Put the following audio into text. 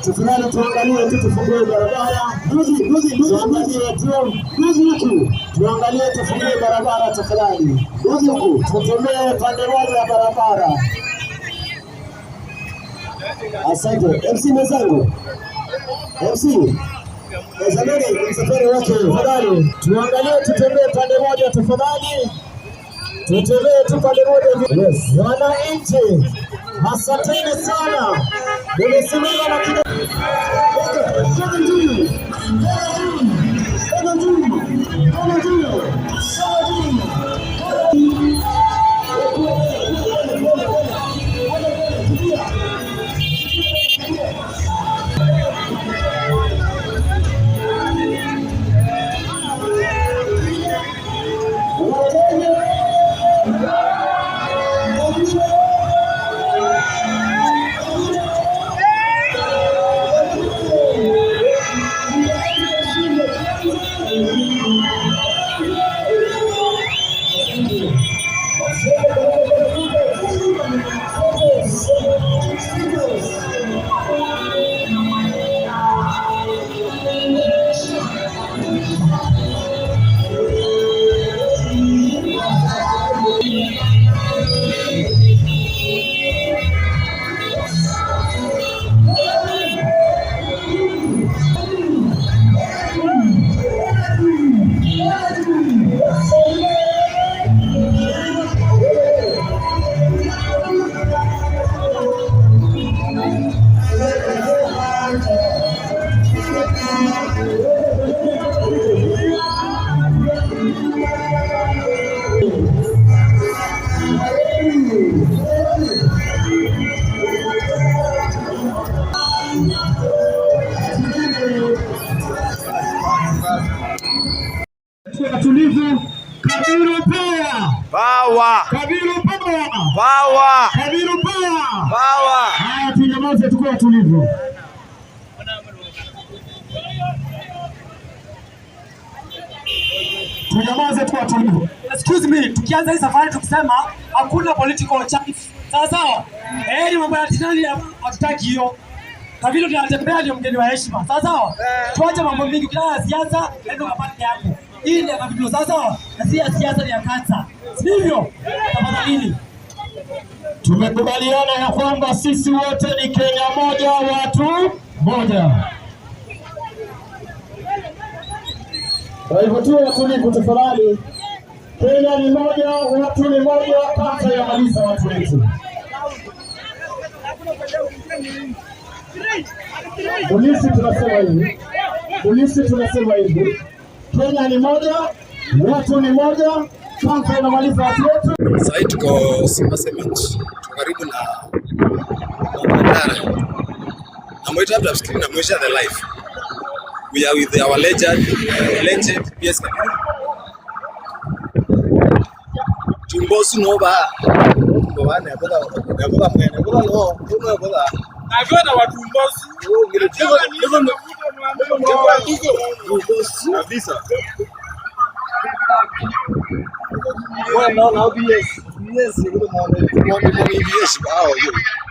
Tafadhali tuangalie tu tufungue barabara. Tuangalie tufungue barabara tafadhali. Tutembee pande moja ya barabara. Asante. MC mwenzangu. MC. Zamani msafiri wake tafadhali. Tuangalie tutembee pande moja tafadhali. Tutembee tu pande moja. Yes. Wananchi, asanteni sana. Nimesimama na kile tulivu. Kabiru power. Kabiru power. Kabiru power. Haya, tunyamaze tukue tulivu. Tunyamaze tukue tulivu. Excuse me, tukianza hii safari tukisema hakuna political change. Sawa sawa? Ni mambo ya tinani hatutaki hiyo. Kabiru tunatembea ndio mgeni wa heshima. Sawa sawa? Tuache mambo mengi kila siasa ndio kapande yako. Hii ni Kabiru sawa sawa? Na siasa ni ya kansa. Sivyo? Tafadhali. Tumekubaliana ya kwamba sisi wote ni Kenya moja, watu moja. Kwa hivyo tuwe watulivu tafadhali. Kenya ni moja, watu ni moja, kansa yamaliza watu wetu. Polisi tunasema hivi. Kenya ni moja, watu ni moja, kansa inamaliza watu wetu. Sasa tuko Simba Cement, tuko karibu na Mandara. Amoita hapa screen na Moisha the life. We are with our legend PS Kabiru. Tumbosu nova. Bwana yaboda mwene. Yaboda no, tuno yaboda. Aviona watu mbosu. Kabisa. Well, no, BS. BS, you don't want to BS. How are you?